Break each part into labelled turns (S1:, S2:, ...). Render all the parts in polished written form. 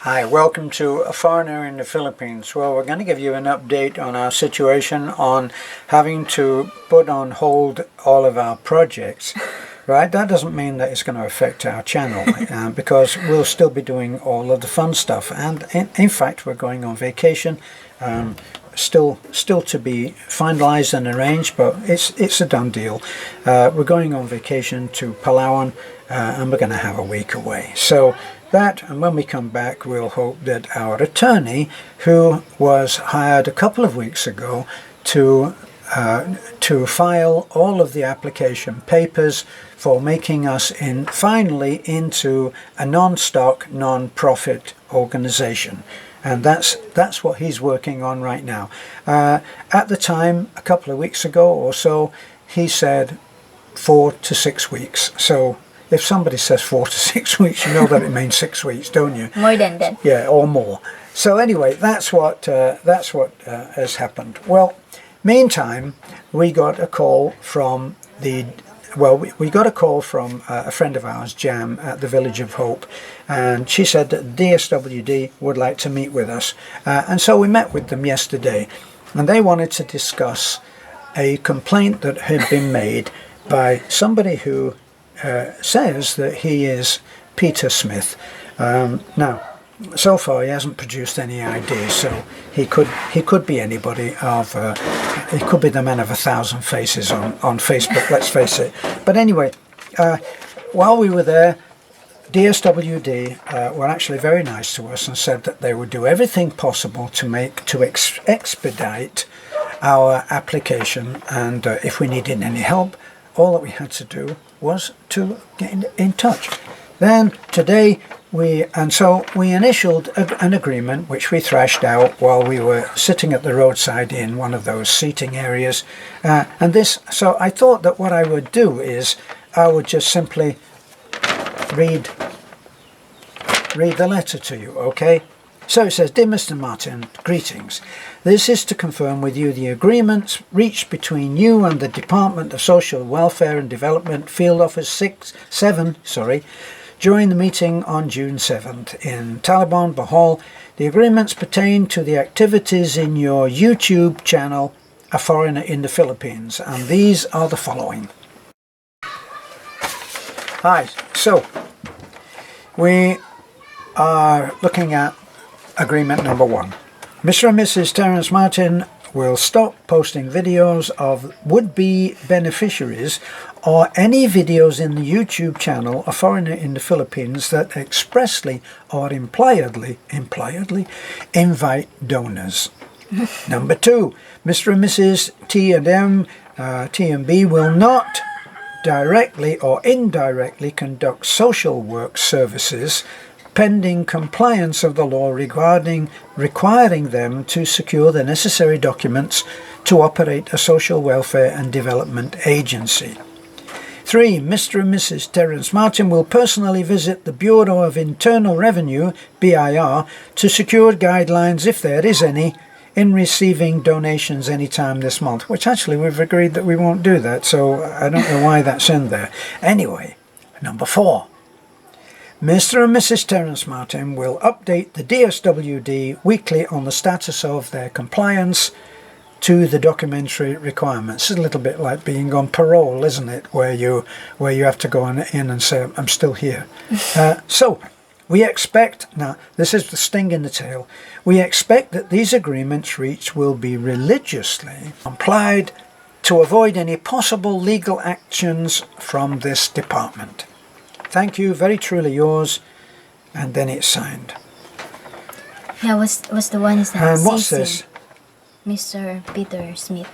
S1: Hi, welcome to A Foreigner in the Philippines. Well, we're going to give you an update on our situation on having to put on hold all of our projects. Right, that doesn't mean that it's going to affect our channel because we'll still be doing all of the fun stuff, and in fact we're going on vacation, still to be finalized and arranged, but it's a done deal. We're going on vacation to Palawan, and we're going to have a week away. So that, and when we come back, we'll hope that our attorney, who was hired a couple of weeks ago to file all of the application papers for making us finally into a non-stock, non-profit organization. And that's what he's working on right now. At the time, a couple of weeks ago or so, he said 4 to 6 weeks. So if somebody says 4 to 6 weeks, you know that it means 6 weeks, don't you?
S2: More than that.
S1: Yeah, or more. So anyway, that's what has happened. Well, meantime, we got a call from we got a call from a friend of ours, Jam, at the Village of Hope, and she said that Dswd would like to meet with us, and so we met with them yesterday, and they wanted to discuss a complaint that had been made by somebody who says that he is Peter Smith. Now, so far he hasn't produced any ID, so he could be anybody he could be the man of 1,000 faces on Facebook, let's face it. But anyway, while we were there, Dswd were actually very nice to us and said that they would do everything possible to expedite our application, and if we needed any help, all that we had to do was to get in touch. Then today we initialed an agreement which we thrashed out while we were sitting at the roadside in one of those seating areas, so I thought that what I would do is I would just simply read the letter to you, okay? So it says, "Dear Mr. Martin, greetings. This is to confirm with you the agreements reached between you and the Department of Social Welfare and Development Field Office 7, during the meeting on June 7th in Taliban, Bohol. The agreements pertain to the activities in your YouTube channel, A Foreigner in the Philippines, and these are the following." Hi, so we are looking at agreement number 1. Mr. and Mrs. Terence Martin will stop posting videos of would-be beneficiaries or any videos in the YouTube channel A Foreigner in the Philippines that expressly or impliedly invite donors. Number 2, Mr. and Mrs. T&B will not directly or indirectly conduct social work services pending compliance of the law requiring them to secure the necessary documents to operate a social welfare and development agency. 3, Mr. and Mrs. Terence Martin will personally visit the Bureau of Internal Revenue, BIR, to secure guidelines, if there is any, in receiving donations any time this month, which actually we've agreed that we won't do that, so I don't know why that's in there. Anyway, number 4. Mr. and Mrs. Terence Martin will update the Dswd weekly on the status of their compliance to the documentary requirements. It's a little bit like being on parole, isn't it? Where you have to go in and say, "I'm still here." So we expect, now this is the sting in the tail, we expect that these agreements reached will be religiously complied to avoid any possible legal actions from this department. Thank you, very truly yours, and then it's signed.
S2: Yeah, what's the one is that?
S1: And what's this?
S2: Mr. Peter Smith.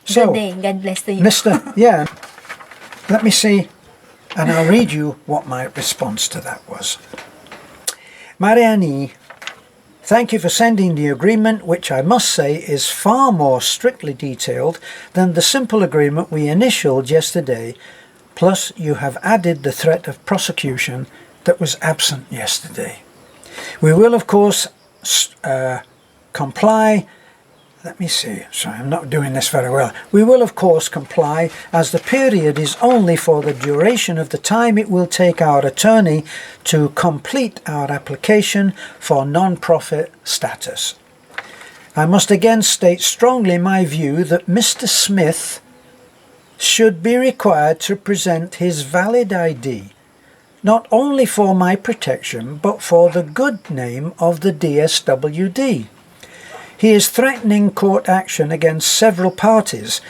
S1: So
S2: Good day, God bless to you.
S1: Mr. Yeah, let me see, and I'll read you what my response to that was. Mariani, thank you for sending the agreement, which I must say is far more strictly detailed than the simple agreement we initialed yesterday. Plus, you have added the threat of prosecution that was absent yesterday. We will, of course, comply let me see. Sorry, I'm not doing this very well. We will, of course, comply as the period is only for the duration of the time it will take our attorney to complete our application for non-profit status. I must again state strongly my view that Mr. Smith should be required to present his valid ID, not only for my protection, but for the good name of the Dswd. He is threatening court action against several parties.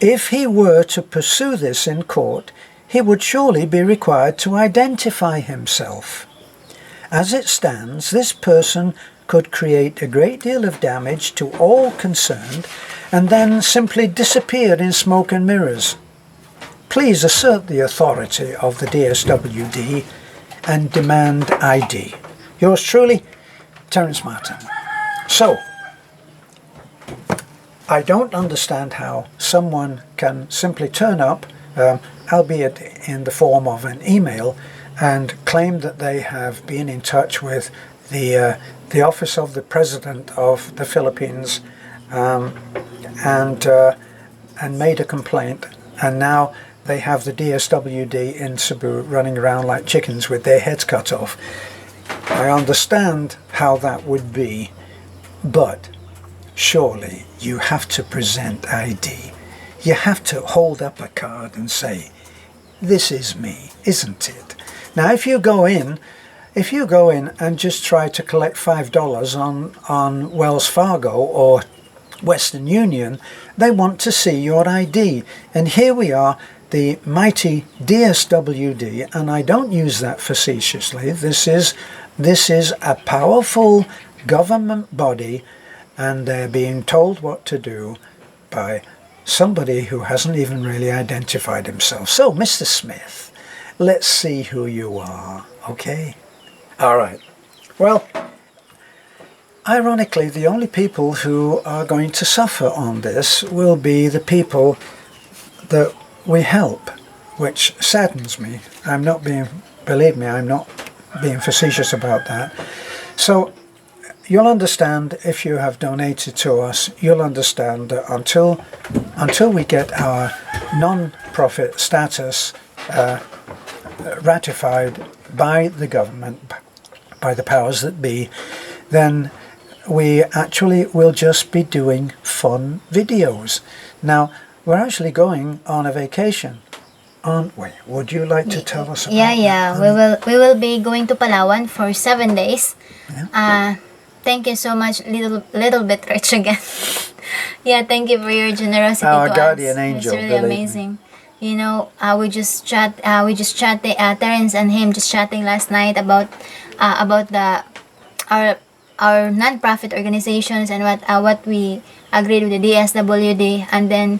S1: If he were to pursue this in court, he would surely be required to identify himself. As it stands, this person could create a great deal of damage to all concerned and then simply disappear in smoke and mirrors. Please assert the authority of the Dswd and demand ID. Yours truly, Terence Martin. So, I don't understand how someone can simply turn up, albeit in the form of an email, and claim that they have been in touch with the office of the President of the Philippines and made a complaint, and now they have the Dswd in Cebu running around like chickens with their heads cut off. I understand how that would be, but surely you have to present ID. You have to hold up a card and say, this is me, isn't it? Now, if you go in and just try to collect $5 on Wells Fargo or Western Union, they want to see your ID. And here we are, the mighty Dswd, and I don't use that facetiously. This is a powerful government body, and they're being told what to do by somebody who hasn't even really identified himself. So, Mr. Smith, let's see who you are, okay? All right. Well, ironically, the only people who are going to suffer on this will be the people that we help, which saddens me. Believe me, I'm not being facetious about that. So, you'll understand, if you have donated to us, you'll understand that until we get our non-profit status ratified by the government, by the powers that be, then we actually will just be doing fun videos. Now, we're actually going on a vacation, aren't we? Would you like to tell us about that?
S2: We will be going to Palawan for 7 days.
S1: Yeah.
S2: Thank you so much, little bit rich again. Yeah, thank you for your generosity
S1: Our
S2: to
S1: guardian
S2: us.
S1: angel,
S2: It's really amazing. You know, we just chatted, Terence and him just chatting last night about our non-profit organizations and what we agreed with the Dswd, and then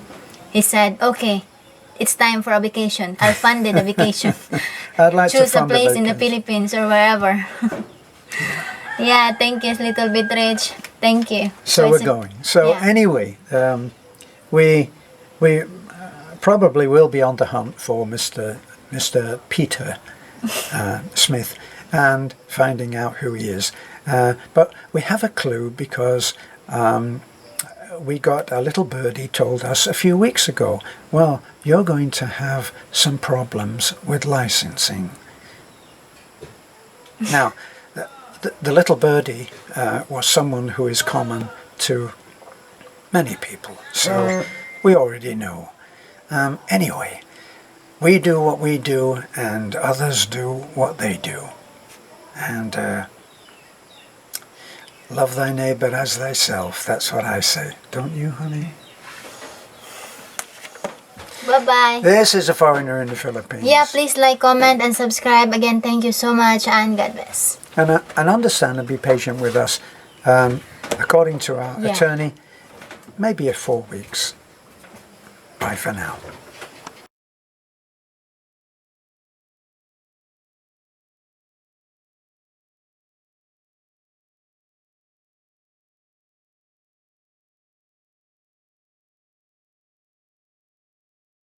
S2: he said, okay, it's time for a vacation. I'll fund the vacation.
S1: I'd like to
S2: Choose a
S1: fund
S2: place
S1: a
S2: in the
S1: vacation.
S2: Philippines or wherever. Yeah, thank you, little bit rich. Thank you.
S1: So we're going. So
S2: yeah.
S1: anyway, we probably will be on the hunt for Mr. Peter Smith and finding out who he is. But we have a clue because we got a little birdie told us a few weeks ago, well, you're going to have some problems with licensing. Now, the little birdie was someone who is common to many people, so we already know. Anyway, we do what we do and others do what they do. And love thy neighbor as thyself, that's what I say. Don't you, honey?
S2: Bye-bye.
S1: This is A Foreigner in the Philippines.
S2: Yeah, please like, comment, and subscribe. Again, thank you so much, and God bless.
S1: And understand and be patient with us. According to our attorney, maybe 4 weeks. Bye for now.